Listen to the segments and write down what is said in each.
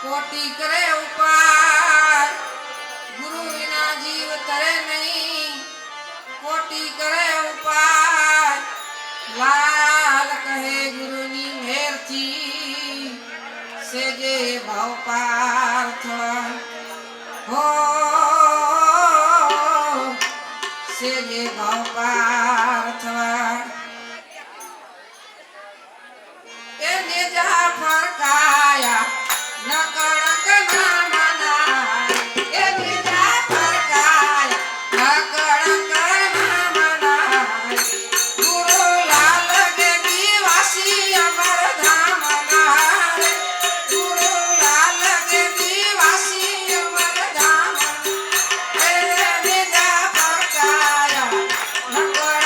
कोटि करे उपाय गुरु बिना जीव तरे नहीं। कोटि करे उपाय लाल कहे गुरु नी मेर थी सेजे भाव पार्थ हो सेजे भाव पार्थ એને જા ફરકાયા ન કણક ના મનાય એને જા ફરકાયા ન કણક ના મનાય ગુરુ લાલ કે દિવાસી અમર ધામ નાય ગુરુ લાલ કે દિવાસી અમર ધામ એને જા ફરકાયા ન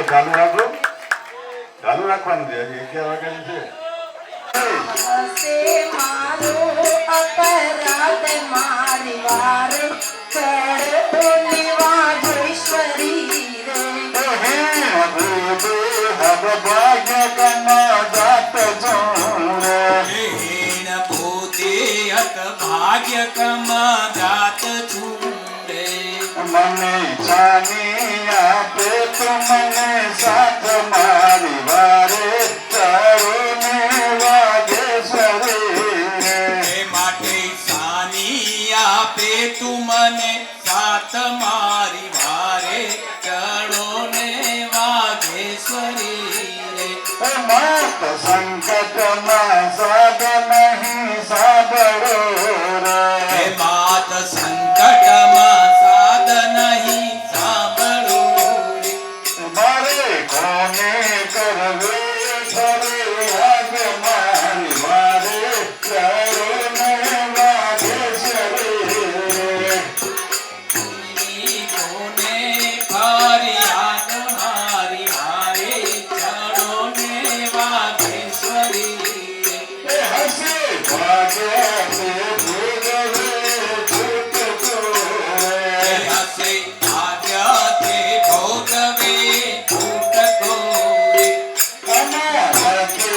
ચાલુ રાખો, ચાલુ રાખવાનું છે. હજી 11 વાગ્યાની છે. મારો અપરાધ મારી વાર ચડતો નિવાજેશ્વરી રે ભાગ્ય કના જાત જોડે ભાગ્ય કમા જાત છૂડે મને જાની આપે તો મને સાથ મારી વારે ચારો ને વાગેશ્વરી માટે સાની આપે તું મને સાથ મારી વારે ચડો ને વાઘેશ્વરી રે માત સંકટમાં સાદ નહીં સાંભળો હે માત સંકટમાં સાદ નહીં સાંભળો રે મારે કોને કરવે ખરે આગ મારી મારે ચારો ને વાગેશ્વરી કોને ફરિયાદ મારી હારે ચડો ને વાઘેશ્વરી રે હસે ભાગ્યા તે ભોગવે છૂટકો હસે ભાગ્ય તે ભોગવે છૂટકો રે અમારા કે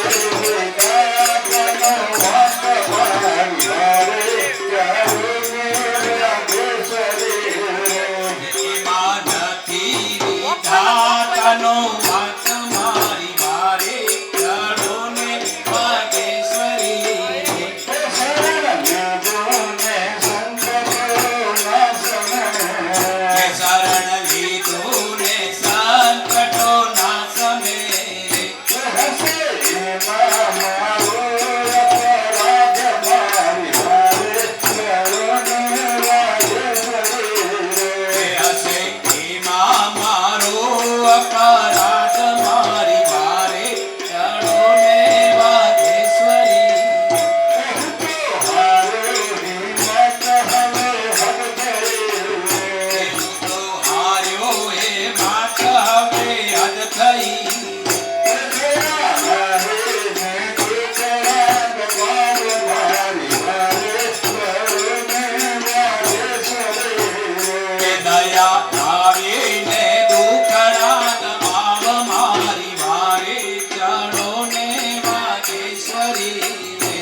ગાયકનો વાંક મારી વારે ચારો ને વાગેશ્વરી એમાં નથી વિધાતાનો વાંક મારી વારે ચડો ને વાઘેશ્વરી રે કે શરણ લીધું ને સંકટો ના સમે રે કે હસે એમાં મારો અપરાધ મારી વારે ચડો ને વાઘેશ્વરી કે હું તો હાર્યો એ માત હવે હદ થઈ કે દયા આવીને દુખડા દબાવ મારી વારે ચડો ને વાઘેશ્વરી રે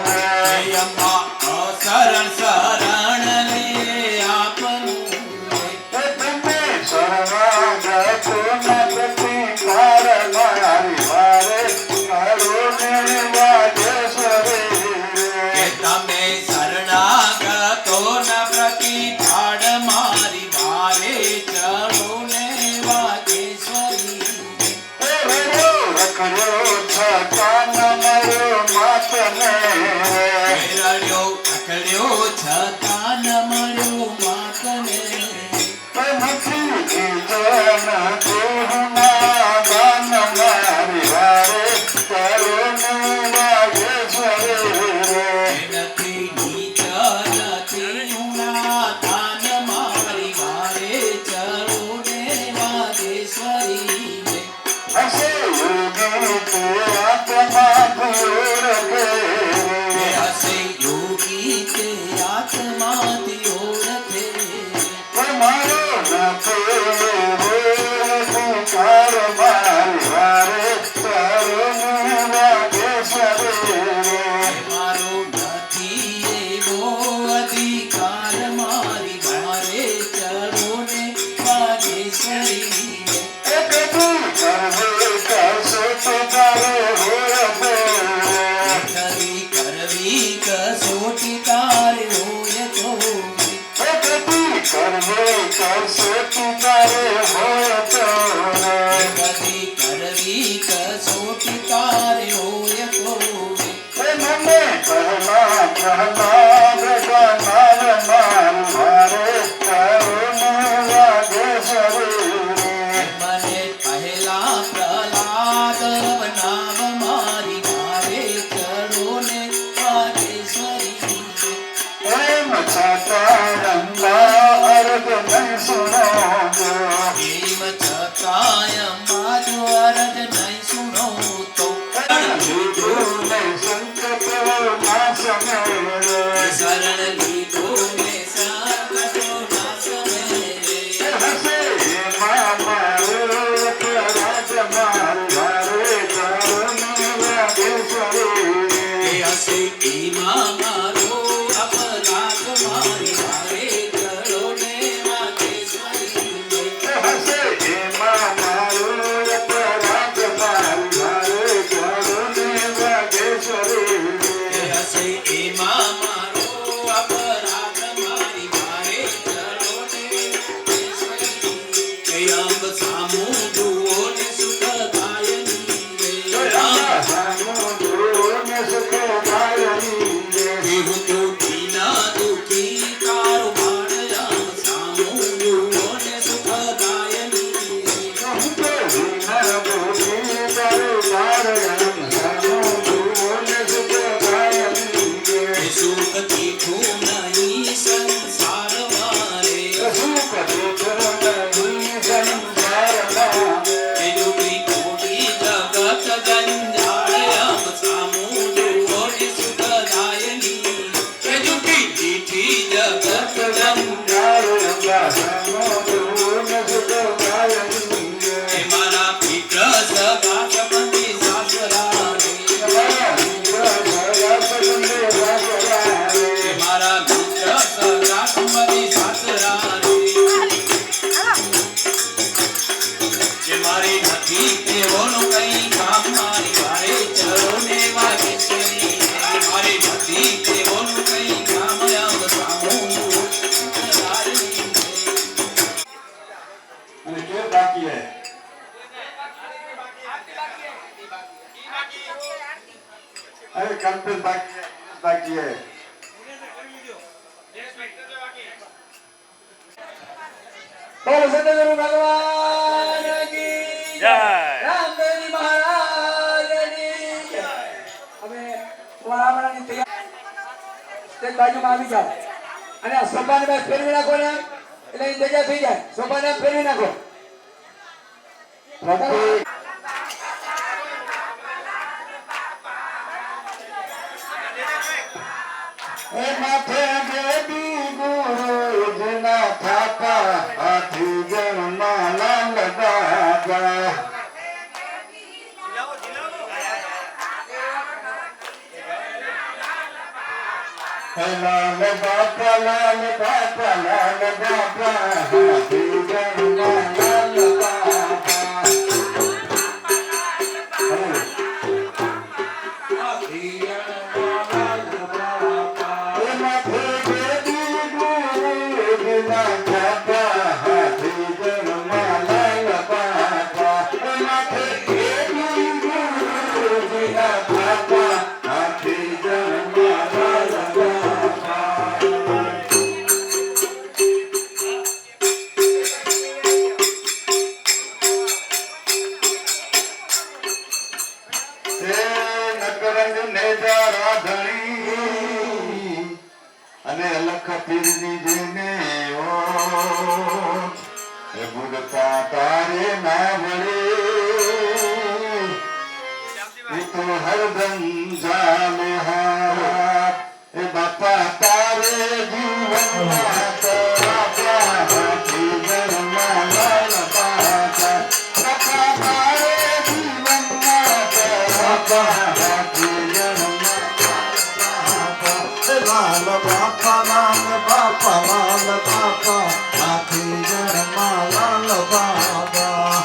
હે અમ્મા અશરણ શરણ લે આપનું રે કે તમે શરણાગતો ન પ્રતિપાડ મારી વારે ચડો ને વાઘેશ્વરી માતને રડ્યો અકળ્યો છતાં દાન મળ્યું માતને નથી જીવન દેહના દાન મારી વારે કરુણ વાગેશ્વરી નથી નીચ નથી ઊણા દાન મારી વારે ચરુને વાગેશ્વરી હસે યોગી તે આત્મા પૂર હે હસે યોગી તે આત્માથી ઓળખે મારો નાથે પુકાર મારી વારે કરુણ વાગેશ્વરી મારો નથી એવો અધિકાર મારી વારે ચરુને વાગેશ્વરી કદી કરવી કસોટી તારે હોય તો કદી કરવી કસોટી તારે હોય તો મને પહેલા પ્રહલાદ બનાવ મારી વારે ચરુને વાગેશ્વરી ભીમ છતાંય મારો અરજ નહીં સુનો તો શરણ લીધો ને સંકટો નાશ મેરે કે હસે એમાં મારો અપરાધ મારી વારે ચરુને વાગેશ્વરી કે હસે એમાં મારો અપરાધ મારી વારે ચરુને વાગેશ્વરી કે અંબ સામું જુઓ ને સુખ ગાયની હું દુઃખી ના દુઃખી તારો ભાણયામ સામું જુઓ ને સુખ ગાયની કે સુખ દીઠું નહીં સંસાર મારે કે દુઃખી ખોટી જગત ગંજાળયામ સામું જુઓ ને સુખ ગાયની કે દુઃખી દીઠી જગત કે મારા પિત્ર સગા સંબંધી સાસરા કે મારા મિત્ર સગા સંબંધી સાસરા કે મારી નથી તેઓનું કઈ કામ મારી વારે ચરુને વાગેશ્વરી મારી નથી તેઓનું કઈ કામ અંગ સામું અને કે બાકી હે अरे कंप्लीट बाकी है બોલો સદગુરુ ભગવાન કી જય રામદેવજી મહારાજની જય હવે વાળાની તૈયાર સ્ટેજ બાજુમાં આવી જાઓ અને આ સોપાને બસ ફેરવી નાખો ને એટલે એ જગ્યા થઈ જાય સોપાને ફેરવી નાખો माथे देवी गुरु जना थापा हाथी जन्मा लाल बाबा लाल बाबा लाल बाबा लाल बाबा हाथी जन्मा लाल बाबा નટરંગ ને રાધણી અને લખ પીરની જેને એ ભૂગતા તારે ના વળે એ તો હરદમ જામે હાથ એ બાપા તારે જીવનમાં તરાપ્યા હાથી જન્મમાં લાલ પાતા બાપા તારે જીવનમાં તરાપ્યા હાથી જન્મમાં લાલ બાપા હાથી જન્મમાં લાલ બાપા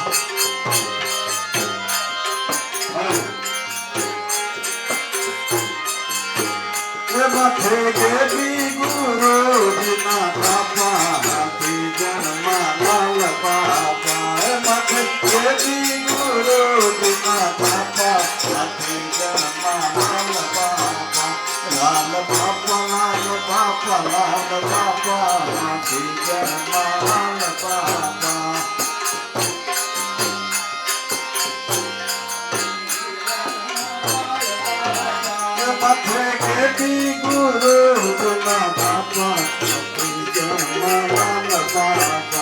મથે દેવી ગુરુ જીના બાપા હાથી જન્મમાં લાલ બાપા મથે દેવી ગુરુ જીના બાપા હાથી જન્મમાં લાલ બાપા લાલ બાપા લાલ બાપા લાલ બાપા હાથી જન્મમાં લાલ બાપા મથે દેવી ગુરુ જીના બાપા હાથી જન્મમાં લાલ બાપા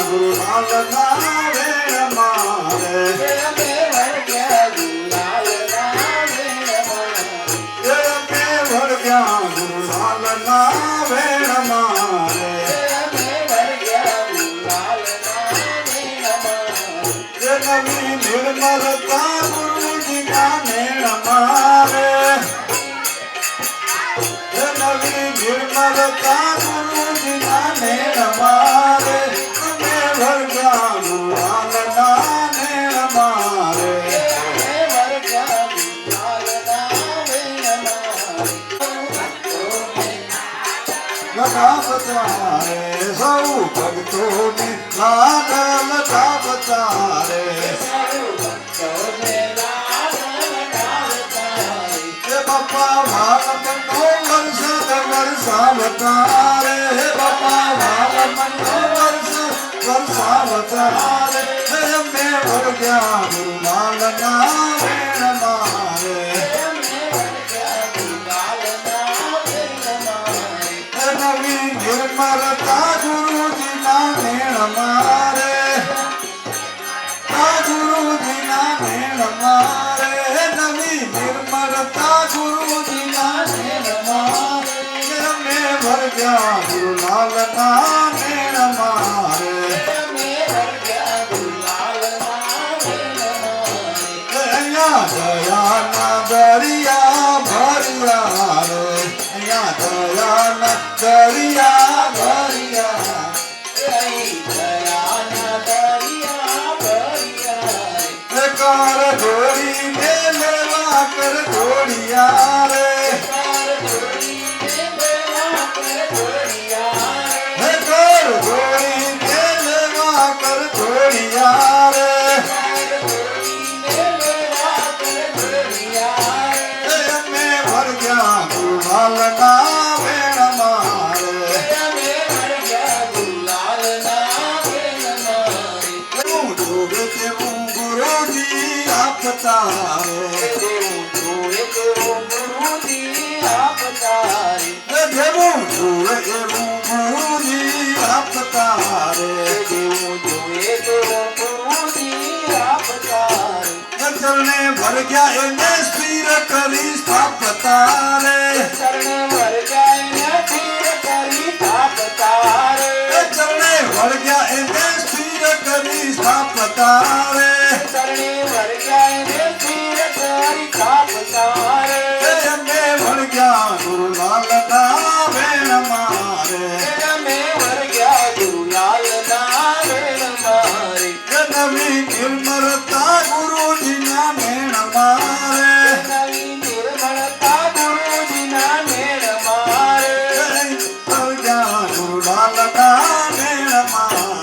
ગુરુ લાલ ના વેણ મારે ગુરુ લાલ ના વેણ મારે નવી નિર્મલતા ગુરુજી ના નેણ મારે નવી નિર્મલતા ગુરુજી ના નેણ મારે તમે ભરગ્યા ગુલાલ ના નેણ મારે બતારે સૌ ભક્તોને લાડલ બતારે બાપા ભાલમનો વર્ષાવતારે બાપા ભાલમનો વર્ષાવતારે મેં વળગ્યા ગુરુલાલ ના વેણ મારે નવી નિર્મલતા ગુરુજી ના વેણ મારે ગુરુજી ના વેણ મારે નવી નિર્મલતા ગુરુજી ના વેણ મારે મેં ભરગ્યા ગુરુલાલ ના વેણ મારે દયા ના દરિયા ભર્યા રે દયા ના દરિયા ભર્યા કર જોડી ને લેવા કર જોડિયા રે કર જોડી ને લેવા કર જોડિયા રે મેં ભરગ્યા ગુલાલ ના વેણ મારે હું જોવે તેવું ગુરુજી આપતા રે જેવું જોવે એવું ગુરુજી આપતા રે ચરણે ભરગ્યા એને સ્થિર કરી સ્થાપતા રે ચરણે ભરગ્યા એને સ્થિર કરી સ્થાપતા રે અમે ભરગ્યા ગુરુલાલ ના વેણ મારે નવી નિર્મળતા ગુરુજી ના વેણ મારે ભરગ્યા ગુરુલાલ ના વેણ મારે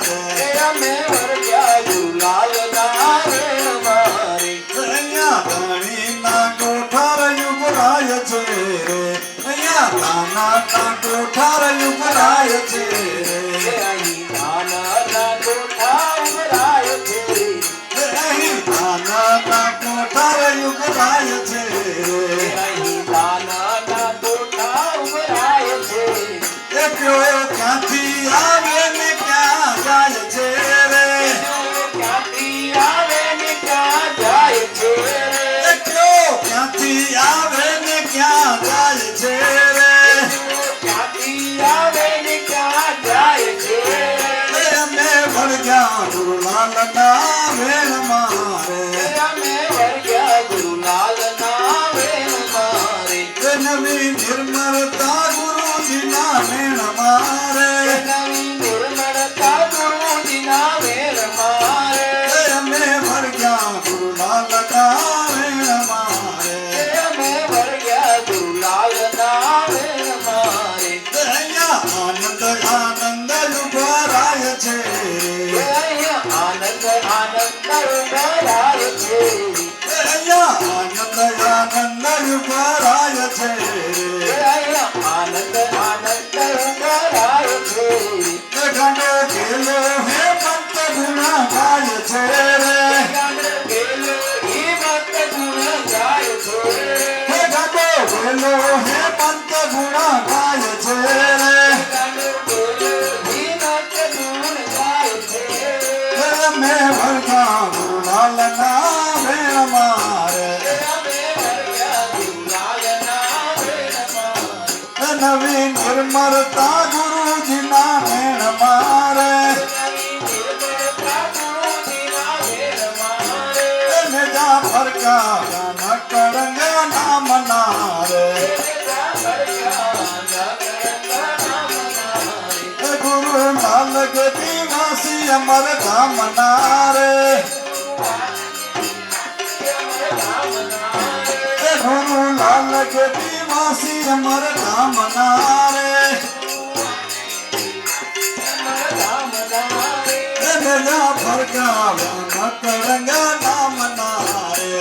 ક્યાંથી આવે ને ક્યાં જાય છે રે ક્યાંથી આવે ને ક્યાં જાય છે રે ક્યાંથી આવે ને ક્યાં જાય છે રે ક્યાંથી આવે ને ક્યાં જાય છે અમે વળગ્યા ગુરુલાલના વેણ મારે અમે વર્ગ્યા ગુરુલાલના વેણ મારે નવી નિર્મળતા ગુરુજીના વેણ મારે નવી નિર્મળતા ગુરુજીના વેણ મારે અમે વળગ્યા ગુરુલાલના વેણ મારે અમે વર્ગ્યા ગુરુલાલના વેણ મારે અહીંયા આનંદ આનંદ ઉભરાય છે અહીંયા આનંદ આનંદ ઉભરાય છે અહીંયા આનંદ આનંદ ઉભરાય છે અહીંયા આનંદ આનંદ ઉભરાય છે ગણો ગેલો હે મંત ગુણા ગાય છે રે ગેલો ઈ મત ગુણ ગાય છે હે ગણો ગેલો હે મંત ગુણા ગાય છે રે મે વળગા ગુરુલાલના વેણ મારે નવી નિર્મળતા ગુરુજીના વેણ મારે ને જા ફરકા ન કરંગ નામ નારે ગુરુ લાલ ગદી વાસી અમર ધામ નારે ગુરુ લાલ ગદી વાસી અમર ધામ નારે જા ફરકા ન કરંગ નામ નારે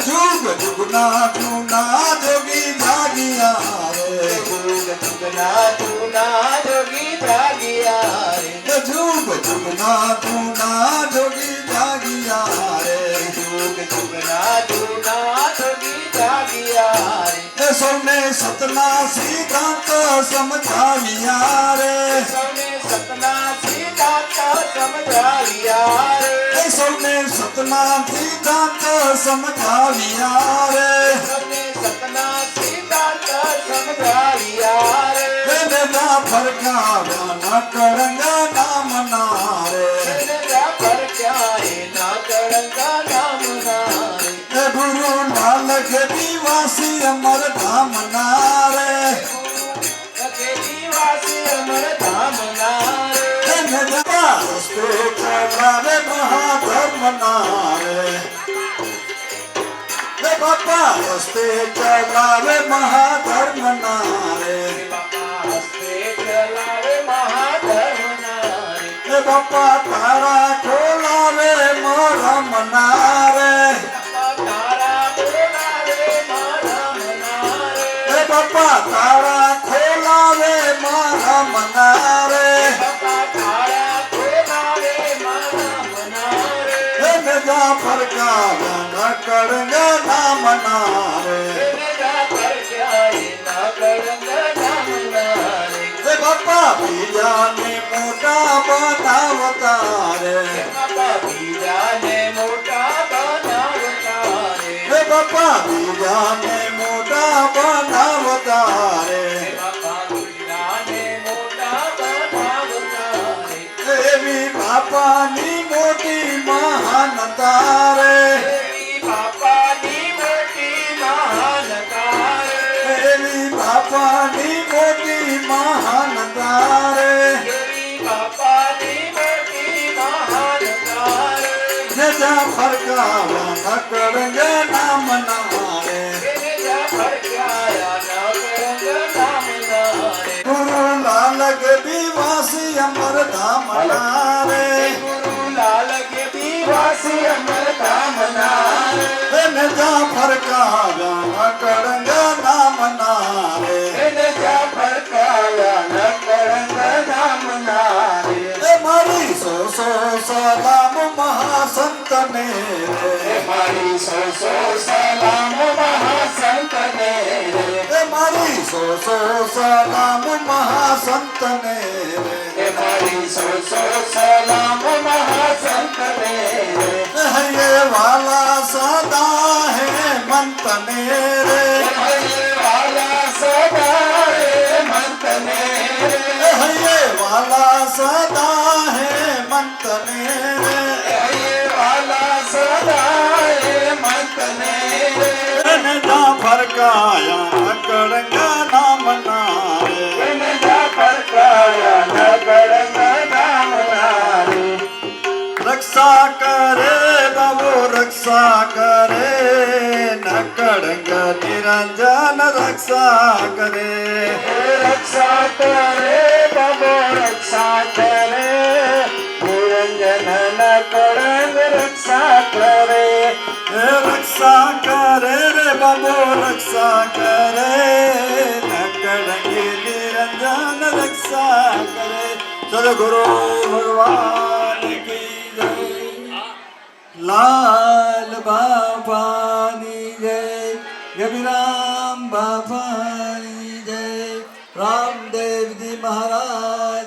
જુગ જુગના જુના જોગી જાગિયા રે જુગ જુગના જુના જોગી જાગિયા રે જુગ જુગના જુના જોગી જાગિયા રે જુગ જુગના જુના જોગી જાગિયા રે સૌને સતના સિદ્ધાંત સમજાવ્યા રે સૌને સતના સિદ્ધાંત સમજાવ્યા રે સૌને સતના સિદ્ધાંત સમજાવ્યા રે સૌને સતના સિદ્ધાંત સમજાવ્યા રે ના ફરકાવ્યા ના કરંગ નામ નારે ગુરુ લાલ ગદી વાસી અમર ધામ નારે ચલાવે મહાધર્મ નારે બાપા હસ્તે ચલાવે મહાધર્મ નારે બાપા તારા ખોલાવે મોરમ નારે બાપા તારા ખોલાવે મોરમ નારે જા ફરકાવ્યા ન કરંગ નામ નારે બાપા બીજાને મોટા બનાવતા રે બાપા બીજાને મોટા બનાવતા રે એવી બાપાની મોટી મહાનતા રે એવી બાપાની મોટી મહાનતા રે જા ફરકાવ્યા ન કરંગ નામ નારે ગુરુ લાલ ગદી વાસી અમર ધામ નારે જા ફરકાવ્યા ન કરંગ નામ નારે મારી સો સલામ મહાસંતને રે મારી સો સલામ મહાસંતને રે સો સલામ મહાસંતને એ મારી સો સલામ મહાસંતને હૈયે વાલા સદા હે મંતને રે હૈયે વાલા સદા હે મંતને હૈયે વાલા સદા હે મંતને રે હૈયે વાલા સદા હે મંતને ના ફરકાયા કડંગા નામ નારે જાફર કાયા નગર નામ નારે રક્ષા કરે બાબુ રક્ષા કરે નકડંગ નિરંજન રક્ષા કરે રક્ષા કરે બાબો રક્ષા કરે નિરંજન ન કરંગ રક્ષા કરે રક્ષા કરે રે બાબુ રક્ષા કરે નકડંગ નિરંજન રક્ષા કરે સદગુરુ ભગવાન કી જય લાલ બાપાની જય ગભીરામ બાપાની જય રામદેવજી મહારાજ